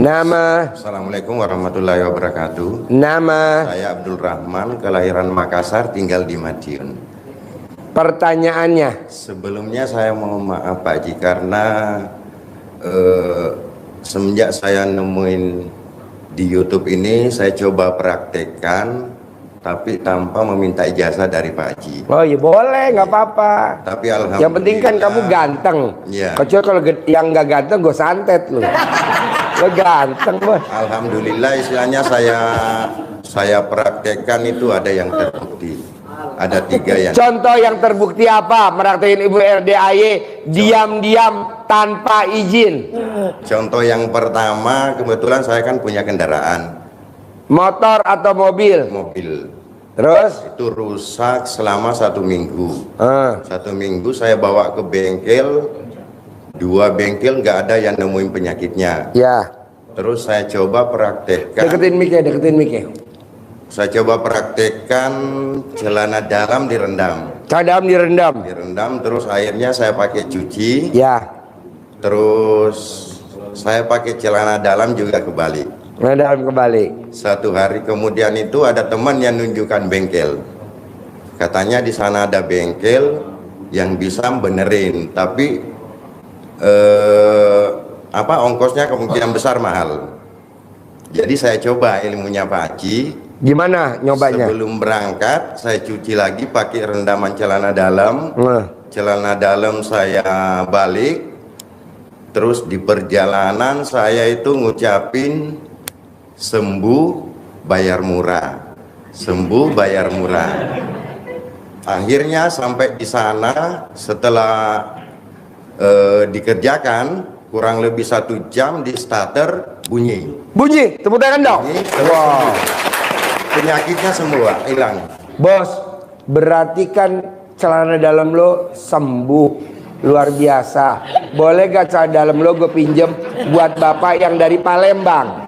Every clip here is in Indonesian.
Nama. Assalamualaikum warahmatullahi wabarakatuh. Nama. Saya Abdul Rahman, kelahiran Makassar, tinggal di Madiun. Pertanyaannya. Sebelumnya saya mohon maaf Pak Haji karena semenjak saya nemuin di YouTube ini, saya coba praktekkan, tapi tanpa meminta ijazah dari Pak Haji. Oh iya boleh, nggak apa-apa. Tapi alhamdulillah. Yang penting kan kamu ganteng. Iya. Kecuali kalau yang nggak ganteng, gue santet lu. Lo ganteng bos. Alhamdulillah, istilahnya saya praktekkan itu ada yang terbukti. Ada 3 yang. Contoh yang terbukti apa? Meraktekin Ibu RDAY diam-diam tanpa izin. Contoh yang pertama, kebetulan saya kan punya kendaraan. Motor atau mobil? Mobil. Terus? Itu rusak selama 1 minggu. 1 minggu saya bawa ke bengkel. 2 bengkel nggak ada yang nemuin penyakitnya. Ya. Terus saya coba praktekkan. Deketin mic-nya. Saya coba praktekkan celana dalam direndam. Celana dalam direndam. Direndam, terus airnya saya pakai cuci. Ya. Terus saya pakai celana dalam juga kebalik. Celana dalam kebalik. 1 hari kemudian itu ada teman yang nunjukkan bengkel. Katanya di sana ada bengkel yang bisa benerin, tapi ongkosnya kemungkinan besar mahal. Jadi saya coba ilmunya Pak Haji. Gimana nyobanya? Sebelum berangkat saya cuci lagi pakai rendaman celana dalam. Celana dalam saya balik. Terus di perjalanan saya itu ngucapin sembuh bayar murah. Sembuh bayar murah. Akhirnya sampai di sana setelah dikerjakan kurang lebih 1 jam di starter bunyi. Tepuk tangan dong. Wow. Penyakitnya semua hilang. Bos, berarti kan celana dalam lo sembuh luar biasa. Boleh gak celana dalam lo gue pinjem buat bapak yang dari Palembang?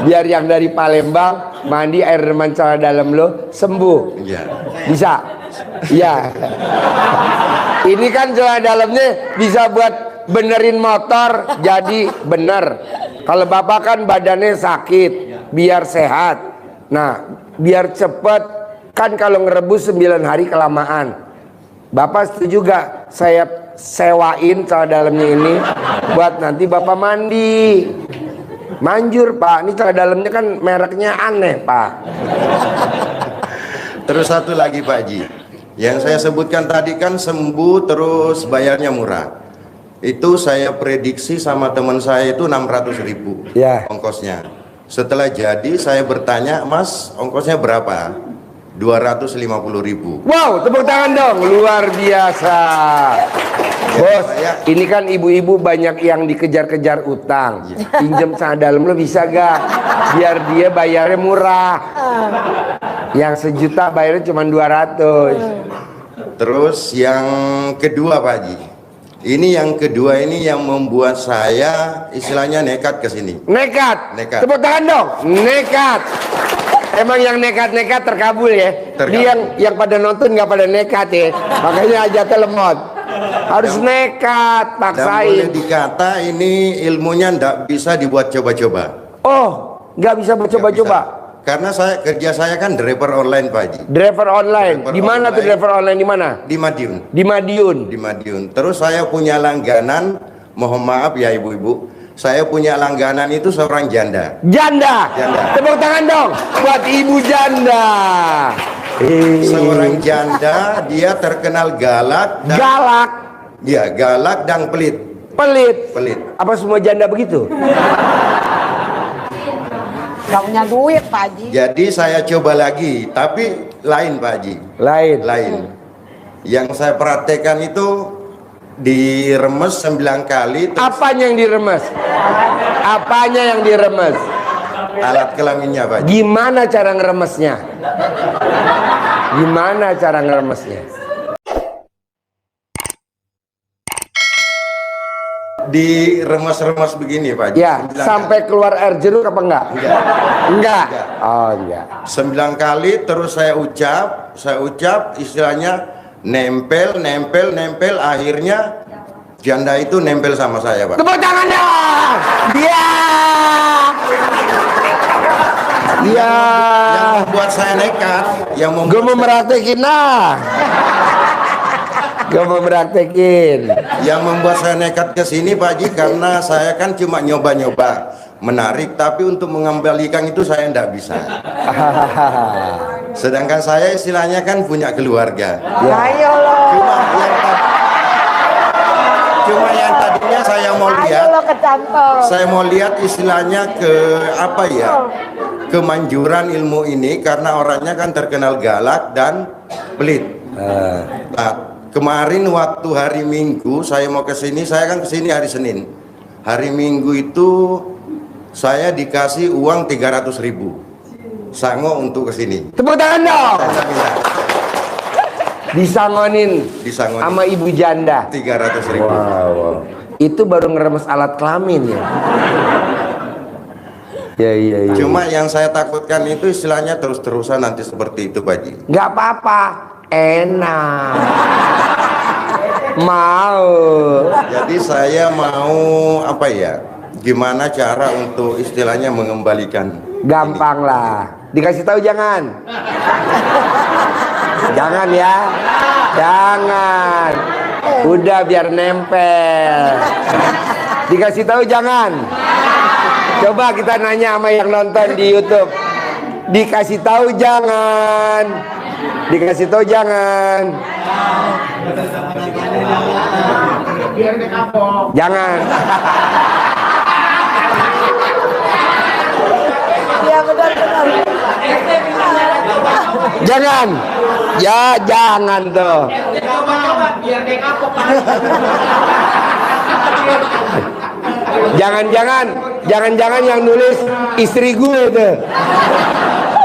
Biar yang dari Palembang mandi air reman celana dalam lo sembuh. Iya. Bisa? Iya. Ini kan celana dalamnya bisa buat benerin motor jadi bener. Kalau bapak kan badannya sakit, biar sehat. Nah, biar cepet. Kan kalau ngerebus 9 hari kelamaan. Bapak setuju gak saya sewain celana dalamnya ini buat nanti bapak mandi? Manjur Pak, ini celana dalamnya kan mereknya aneh Pak. Terus satu lagi Pak Haji, yang saya sebutkan tadi kan sembuh terus bayarnya murah. Itu saya prediksi sama teman saya itu 600.000 ya. Ongkosnya. Setelah jadi saya bertanya, Mas ongkosnya berapa? 250.000. Wow, tepuk tangan dong, luar biasa. Bos, ini kan ibu-ibu banyak yang dikejar-kejar utang. Pinjem celana dalam lo bisa gak? Biar dia bayarnya murah. Yang 1 juta bayarnya cuma 200. Terus yang kedua Pak Haji, ini yang kedua ini yang membuat saya istilahnya nekat ke sini. Nekat. Nekat. Tepuk tangan dong. Nekat. Emang yang nekat-nekat terkabul ya. Dia yang pada nonton nggak pada nekat ya. Makanya ajatnya lemot. Harus nekat, paksain. Dan boleh dikata ini ilmunya ndak bisa dibuat coba-coba. Oh, nggak bisa coba-coba. Karena kerja saya kan driver online Pak Haji. Driver online. Di mana tuh driver online di mana? Di Madiun. Di Madiun. Di Madiun. Terus saya punya langganan, mohon maaf ya ibu-ibu, saya punya langganan itu seorang janda. Janda. Tepuk tangan dong buat ibu janda. Seorang janda, dia terkenal galak. Galak. Dia galak dan pelit. Pelit. Apa semua janda begitu? Gak punya duit Pak Haji. Jadi saya coba lagi, tapi lain Pak Haji. Lain. Yang saya praktekkan itu diremes 9 kali. Apanya yang diremes? Apanya yang diremes? Alat kelaminnya Pak Haji. Gimana cara ngeremesnya? Gimana cara ngeremesnya? Diremes-remes begini Pak Haji. Ya, sampai keluar air jeruk apa enggak? Enggak. Oh enggak. 9 kali terus saya ucap istilahnya nempel, akhirnya janda itu nempel sama saya, Pak. Tepuk tangan dong. Dia. Dia. Yang membuat saya nekat, yang Gue mau meraktekin lah. Gue mau meraktekin. Yang membuat saya nekat ke sini, Pak Haji, karena saya kan cuma nyoba-nyoba menarik, tapi untuk mengembalikan itu saya tidak bisa. Sedangkan saya istilahnya kan punya keluarga. Ya. Ayo lo. Cuma yang tadinya saya mau Ayo lihat, lo ke kantor. saya mau lihat istilahnya ke apa ya, kemanjuran ilmu ini, karena orangnya kan terkenal galak dan pelit. Nah, kemarin waktu hari Minggu saya mau ke sini, saya kan ke sini hari Senin. Hari Minggu itu saya dikasih uang 300.000 sango untuk ke sini. Tepuk tangan dong. Saya minta Disangonin sama ibu janda. 300.000. Wow. Itu baru ngeremes alat kelamin ya. Iya. Cuma yang saya takutkan itu istilahnya terus-terusan nanti seperti itu, Pak Haji. Nggak apa-apa, enak. Mau. Jadi saya mau apa ya? Gimana cara untuk istilahnya mengembalikan? Gampang lah. Dikasih tahu jangan. Jangan ya. Jangan. Udah biar nempel. Dikasih tahu jangan. Coba kita nanya sama yang nonton di YouTube. Dikasih tahu jangan. Dikasih tahu jangan. Jangan. Iya benar-benar. Jangan. Ya jangan tuh. Jangan-jangan yang nulis istri gue tuh.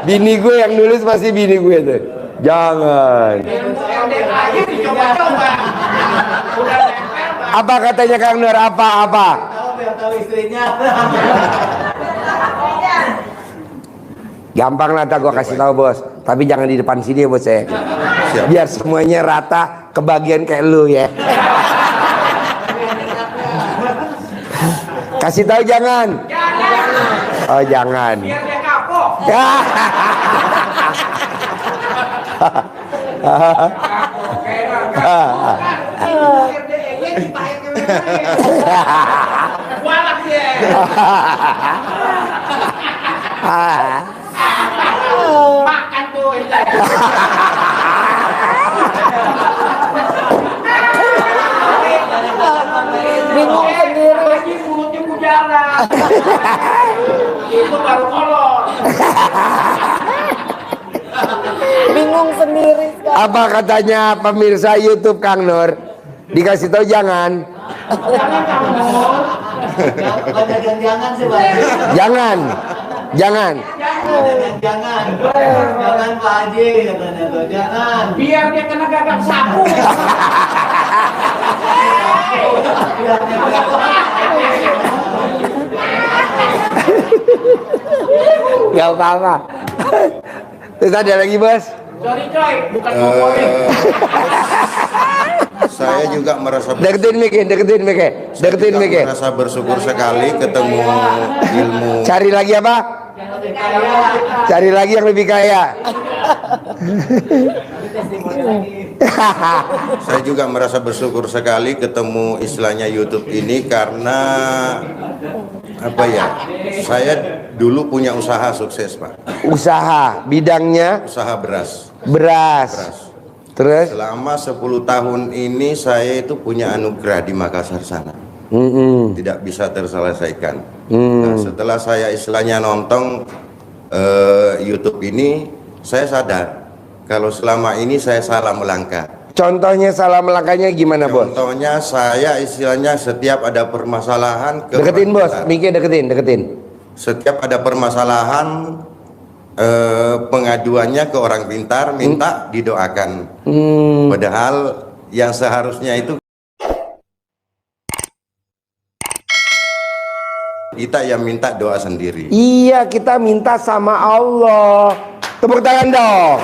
Bini gue yang nulis masih bini gue tuh. Jangan. Apa katanya Kang Nur? Apa? Gampang lah, tak gue kasih tahu bos. Tapi jangan di depan sini ya bos ya. Siap. Biar semuanya rata, kebagian kayak lu ya. Kasih tahu jangan. Oh jangan. Biar dia kapok. Makan tuh. Bingung sendiri. Lagi mulutnya mujarab. Itu baru kolor. Bingung sendiri sekarang. Apa katanya pemirsa YouTube Kang Nur? Dikasih tahu jangan. Banyak yang jangan sih, Pak. Jangan. Jangan. Jangan Pak Haji katanya tuh, jangan. Biar dia kena gagang sapu. Gak apa-apa. Terus ada lagi bos? Sorry coy, bukan ngomongin. Saya juga merasa Deketin mic, merasa bersyukur sekali ketemu ilmu. Cari lagi apa? Cari lagi yang lebih kaya. Saya juga merasa bersyukur sekali ketemu istilahnya YouTube ini karena apa ya? Saya dulu punya usaha sukses, Pak. Usaha bidangnya Usaha beras. beras. Terus? Selama 10 tahun ini saya itu punya anugerah di Makassar sana. Tidak bisa terselesaikan. Nah, setelah saya istilahnya nonton YouTube ini, saya sadar kalau selama ini saya salah melangkah. Contohnya salah melangkahnya gimana bos? Contohnya saya istilahnya setiap ada permasalahan ke Deketin orang bos, pintar. mikir deketin. Setiap ada permasalahan pengaduannya ke orang pintar, minta didoakan. Padahal yang seharusnya itu kita yang minta doa sendiri. Iya, kita minta sama Allah. Tepuk tangan dong.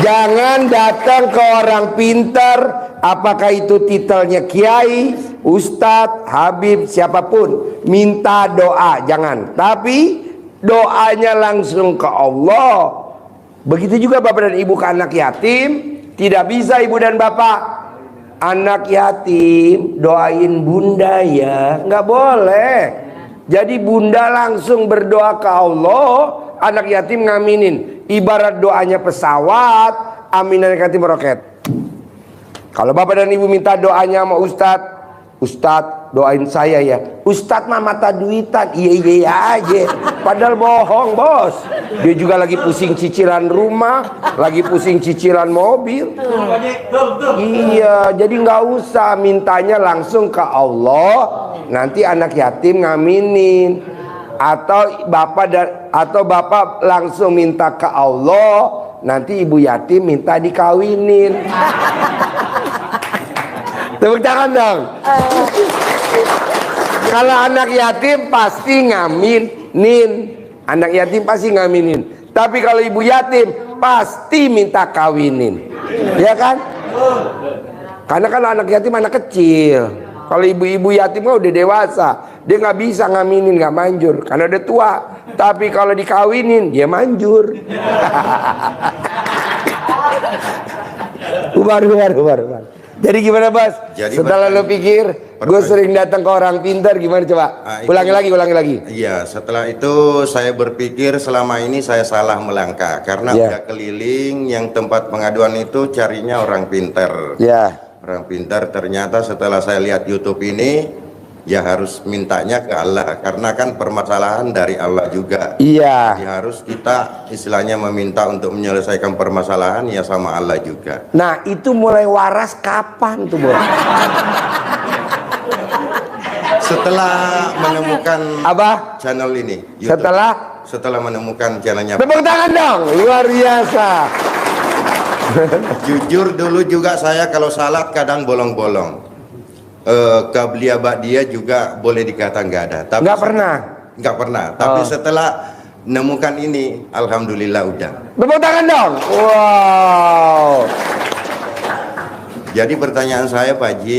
Jangan datang ke orang pintar, apakah itu titelnya kiai, ustadz, habib, siapapun, minta doa, jangan. Tapi doanya langsung ke Allah. Begitu juga bapak dan ibu ke anak yatim. Tidak bisa ibu dan bapak, anak yatim doain bunda ya, nggak boleh. Jadi bunda langsung berdoa ke Allah, anak yatim ngaminin. Ibarat doanya pesawat, amin anak yatim roket. Kalau bapak dan ibu minta doanya sama ustadz, ustadz doain saya ya. Ustadz mah mata duitan, iya aja. Padahal bohong bos. Dia juga lagi pusing cicilan rumah, lagi pusing cicilan mobil. Iya, jadi nggak usah, mintanya langsung ke Allah. Nanti anak yatim ngaminin. Atau bapak langsung minta ke Allah, nanti ibu yatim minta dikawinin. Tepuk tangan dong. Kalau anak yatim pasti ngaminin. Anak yatim pasti ngaminin. Tapi kalau ibu yatim pasti minta kawinin. Ya kan? Karena kalau anak yatim anak kecil. Kalau ibu-ibu yatim kan udah dewasa, dia nggak bisa ngaminin, nggak manjur karena udah tua. Tapi kalau dikawinin dia manjur. Ubar. Jadi gimana bos? Jadi setelah lo pikir, gue sering datang ke orang pintar, gimana coba? Ulangi lagi. Iya, setelah itu saya berpikir selama ini saya salah melangkah karena udah keliling yang tempat pengaduan itu carinya orang pintar. Orang pintar, ternyata setelah saya lihat YouTube ini, ya harus mintanya ke Allah karena kan permasalahan dari Allah juga. Iya. Jadi harus kita istilahnya meminta untuk menyelesaikan permasalahan ya sama Allah juga. Nah itu mulai waras kapan tuh bos? Setelah menemukan channel ini YouTube. Setelah menemukan channelnya. Tepuk tangan dong, luar biasa. Jujur dulu juga saya kalau salat kadang bolong-bolong. Qabliyah Ba'diyah juga boleh dikata nggak ada. Tapi nggak pernah. Tapi setelah menemukan ini, alhamdulillah udah. Tepuk tangan dong. Wow. Jadi pertanyaan saya Pak Haji,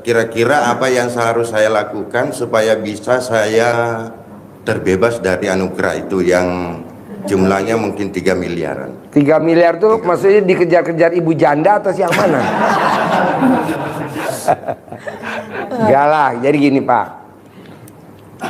kira-kira apa yang harus saya lakukan supaya bisa saya terbebas dari anugerah itu yang jumlahnya mungkin 3 miliaran. 3 miliar tuh maksudnya dikejar-kejar ibu janda atau yang mana? Enggak lah, jadi gini Pak.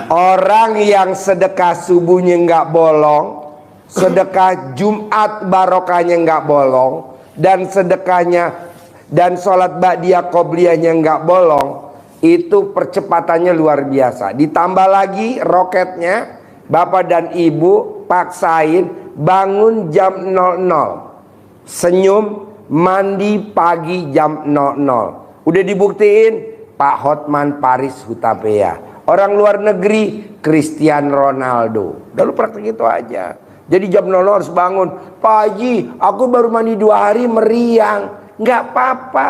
Orang yang sedekah subuhnya nggak bolong, sedekah Jumat barokahnya nggak bolong, dan sedekahnya dan sholat ba'diyah qobliyahnya nggak bolong, itu percepatannya luar biasa. Ditambah lagi roketnya, bapak dan ibu paksain bangun jam 00, senyum, mandi pagi jam 00. Udah dibuktiin Pak Hotman Paris Hutapea, orang luar negeri Cristiano Ronaldo. Udah lu praktek itu aja. Jadi jam 00 harus bangun. Pak Haji, aku baru mandi 2 hari meriang. Nggak apa-apa.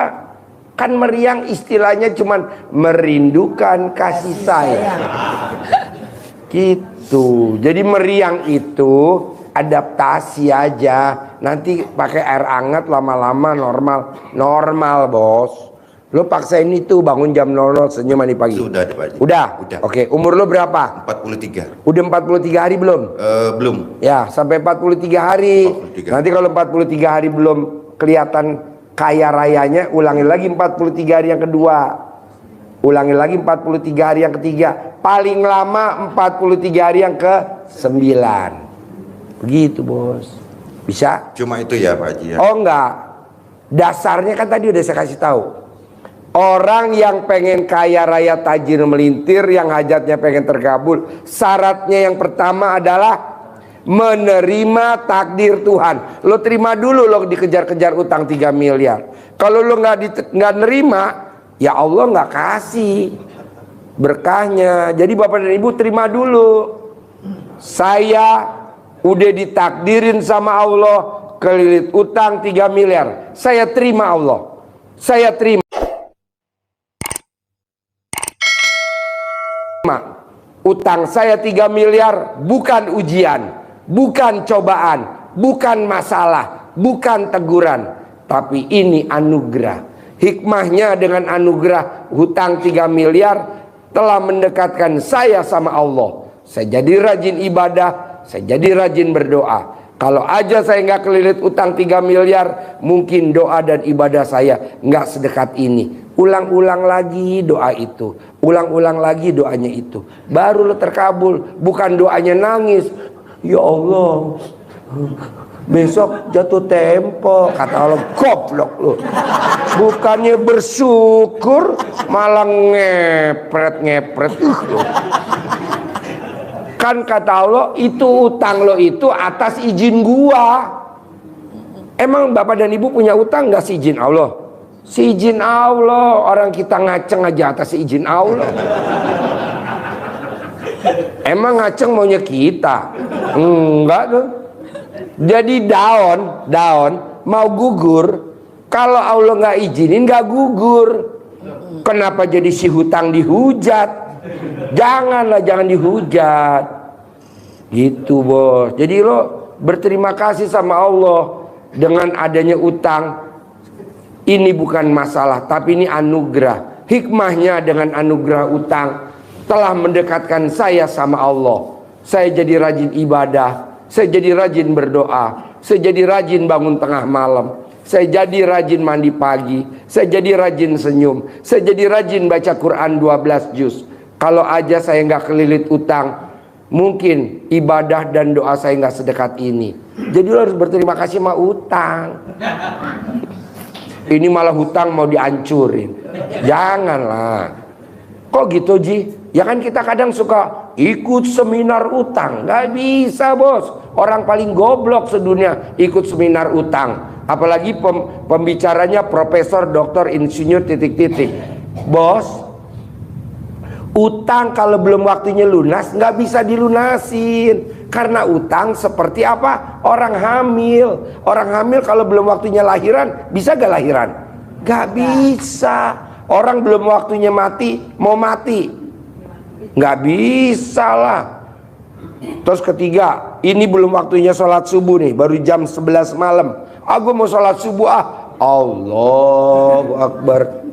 Kan meriang istilahnya cuman merindukan kasih sayang. Gitu. Jadi meriang itu adaptasi aja. Nanti pakai air hangat lama-lama normal bos. Lo paksain itu bangun jam 00 senyum mandi pagi. Sudah Pak Haji. Udah. Oke, umur lo berapa? 43. Udah 43 hari belum? Belum. Ya, sampai 43 hari. 43. Nanti kalau 43 hari belum kelihatan kaya rayanya, ulangi lagi 43 hari yang kedua. Ulangi lagi 43 hari yang ketiga. Paling lama 43 hari yang ke-9. Begitu, Bos. Bisa? Cuma itu ya Pak Haji ya? Oh enggak. Dasarnya kan tadi udah saya kasih tahu. Orang yang pengen kaya raya tajir melintir, yang hajatnya pengen terkabul, syaratnya yang pertama adalah menerima takdir Tuhan. Lo terima dulu lo dikejar-kejar utang 3 miliar. Kalau lo nggak nerima, ya Allah nggak kasih berkahnya. Jadi bapak dan ibu terima dulu. Saya udah ditakdirin sama Allah kelilit utang 3 miliar. Saya terima Allah. Saya terima. Utang saya 3 miliar bukan ujian, bukan cobaan, bukan masalah, bukan teguran, tapi ini anugerah. Hikmahnya dengan anugerah hutang 3 miliar telah mendekatkan saya sama Allah. Saya jadi rajin ibadah, saya jadi rajin berdoa. Kalau aja saya nggak kelilit utang 3 miliar, mungkin doa dan ibadah saya nggak sedekat ini. Ulang-ulang lagi doa itu, ulang-ulang lagi doanya itu, baru lo terkabul. Bukan doanya nangis, ya Allah besok jatuh tempo, kata Allah, goblok lo. Bukannya bersyukur malah ngepret lo. Kan kata Allah, itu utang lo itu atas izin gua. Emang bapak dan ibu punya utang nggak si izin Allah? Si izin Allah. Orang kita ngaceng aja atas izin Allah. Emang ngaceng maunya kita? Enggak tuh. Jadi daun mau gugur, kalau Allah nggak izinin nggak gugur. Kenapa jadi si hutang dihujat? Janganlah, jangan dihujat. Gitu bos. Jadi lo berterima kasih sama Allah dengan adanya utang. Ini bukan masalah, tapi ini anugerah. Hikmahnya dengan anugerah utang telah mendekatkan saya sama Allah. Saya jadi rajin ibadah, saya jadi rajin berdoa, saya jadi rajin bangun tengah malam, saya jadi rajin mandi pagi, saya jadi rajin senyum, saya jadi rajin baca Quran 12 juz. Kalau aja saya nggak kelilit utang, mungkin ibadah dan doa saya nggak sedekat ini. Jadi lo harus berterima kasih sama utang. Ini malah hutang mau dihancurin. Janganlah. Kok gitu Ji? Ya kan kita kadang suka ikut seminar utang. Gak bisa bos. Orang paling goblok sedunia ikut seminar utang. Apalagi pembicaranya profesor, doktor, insinyur, titik-titik. Bos, utang kalau belum waktunya lunas nggak bisa dilunasin. Karena utang seperti apa? Orang hamil. Orang hamil kalau belum waktunya lahiran, bisa gak lahiran? Gak bisa. Orang belum waktunya mati, mau mati, gak bisa lah. Terus ketiga, ini belum waktunya sholat subuh nih, baru jam 11 malam. Aku mau sholat subuh Allahu Akbar.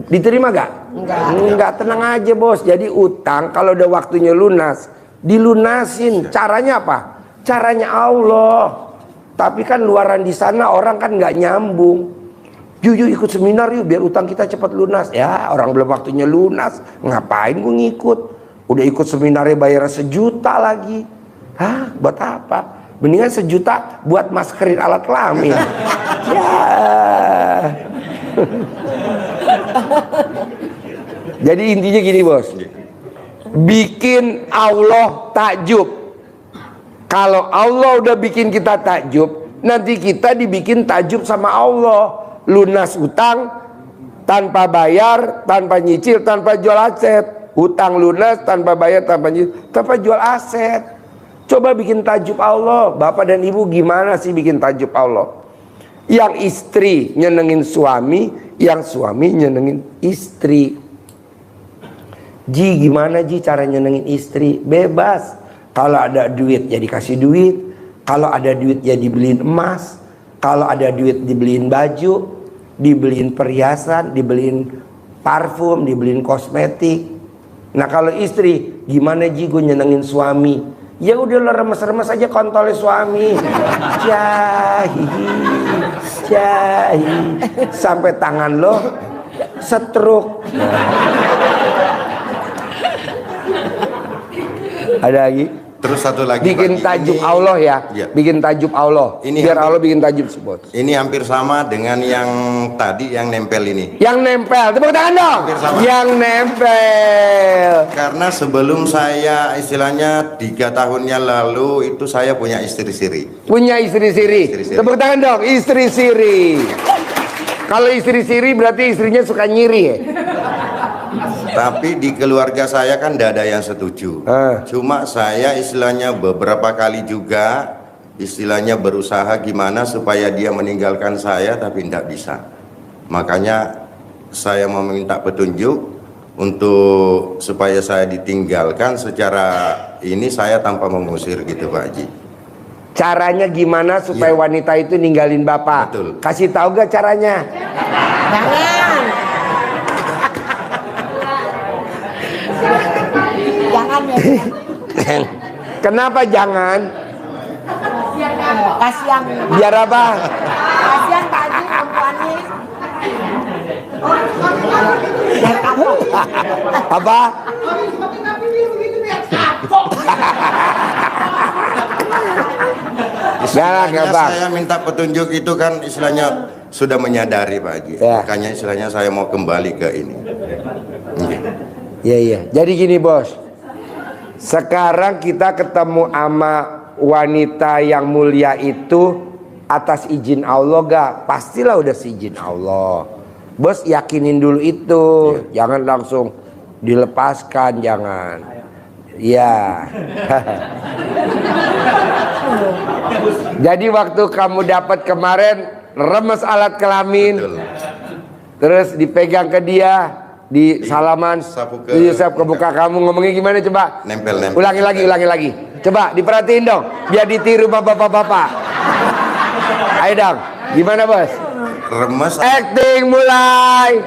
Diterima gak? Enggak, tenang aja bos. Jadi utang kalau udah waktunya lunas, dilunasin. Caranya apa? Caranya Allah. Tapi kan luaran di sana orang kan nggak nyambung. Yuk ikut seminar yuk biar utang kita cepat lunas. Ya orang belum waktunya lunas, ngapain gue ngikut? Udah ikut seminarnya bayar 1 juta lagi. Hah, buat apa? Mendingan 1 juta buat maskerin alat kelamin. Ya. Jadi intinya gini bos, bikin Allah takjub. Kalau Allah udah bikin kita takjub, nanti kita dibikin takjub sama Allah. Lunas utang tanpa bayar, tanpa nyicil, tanpa jual aset. Utang lunas tanpa bayar, tanpa nyicil, tanpa jual aset. Coba bikin takjub Allah. Bapak dan ibu gimana sih bikin takjub Allah? Yang istri nyenengin suami, yang suami nyenengin istri. Ji, gimana Ji cara nyenengin istri? Bebas. Kalau ada duit ya dikasih duit. Kalau ada duit ya dibeliin emas. Kalau ada duit dibeliin baju, dibeliin perhiasan, dibeliin parfum, dibeliin kosmetik. Nah kalau istri, gimana Ji gue nyenengin suami? Ya udah lo remes-remes aja kontolnya suami. Jahi. Sampai tangan lo setruk. Ada lagi? Terus satu lagi bikin Pak, tajuk ini, Allah ya. Bikin tajuk Allah. Ini biar Allah bikin tajuk sebut. Ini hampir sama dengan yang tadi yang nempel ini. Yang nempel, tepuk tangan dong. Hampir sama. Yang nempel. Karena sebelum saya istilahnya 3 tahunnya lalu itu saya punya istri siri. Punya istri siri. Tepuk tangan dong, istri siri. Kalau istri siri berarti istrinya suka nyiri ya. Tapi di keluarga saya kan tidak ada yang setuju. Cuma saya istilahnya beberapa kali juga istilahnya berusaha gimana supaya dia meninggalkan saya, tapi tidak bisa. Makanya saya meminta petunjuk untuk supaya saya ditinggalkan secara ini, saya tanpa mengusir gitu Pak Haji. Caranya gimana supaya wanita itu ninggalin bapak? Betul. Kasih tahu gak caranya? Jangan. Jangan ya. Kenapa jangan? Kasihan. Biar apa? Kasihan Pak Haji perempuannya. Biar kapok. Apa? Istilahnya Bang. saya minta petunjuk itu kan istilahnya sudah menyadari Pak Haji. Ya. Makanya istilahnya saya mau kembali ke ini. Iya. Jadi gini bos, sekarang kita ketemu sama wanita yang mulia itu atas izin Allah gak? Pastilah udah seizin Allah. Bos yakinin dulu itu, jangan langsung dilepaskan, jangan. Ya. Jadi waktu kamu dapat kemarin remes alat kelamin, Betul. terus dipegang ke dia, di salaman, Sapu ke- Yusuf ke muka kamu, ngomongnya gimana coba? Nempel. Ulangi lagi. Coba diperhatiin dong, biar ditiru bapak-bapak. Ayo dong, gimana bos? Remes Acting mulai.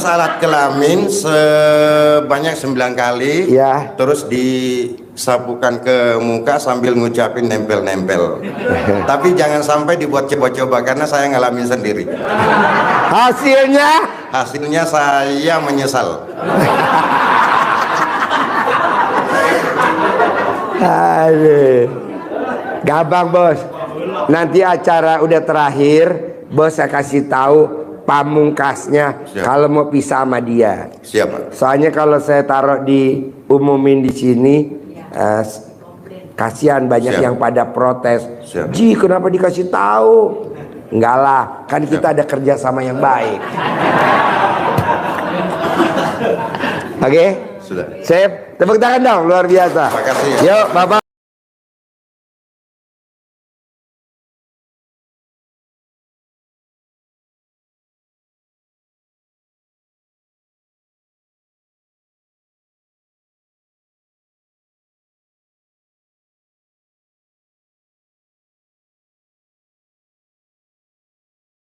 alat kelamin sebanyak 9 kali. Ya. Terus disapukan ke muka sambil ngucapin nempel. Tapi jangan sampai dibuat coba-coba karena saya ngalamin sendiri. Hasilnya saya menyesal. Aduh. Gampang bos. Nanti acara udah terakhir, bos saya kasih tahu pamungkasnya Siap. kalau mau pisah sama dia. Siapa? Soalnya kalau saya taruh di umumin di sini, kasihan banyak Siap. yang pada protes. Siap. Ji, kenapa dikasih tahu? Enggak lah, kan kita ada kerjasama yang baik. Oke? Sudah. Sip, tepuk tangan dong, luar biasa. Terima kasih. Yuk, Bapak.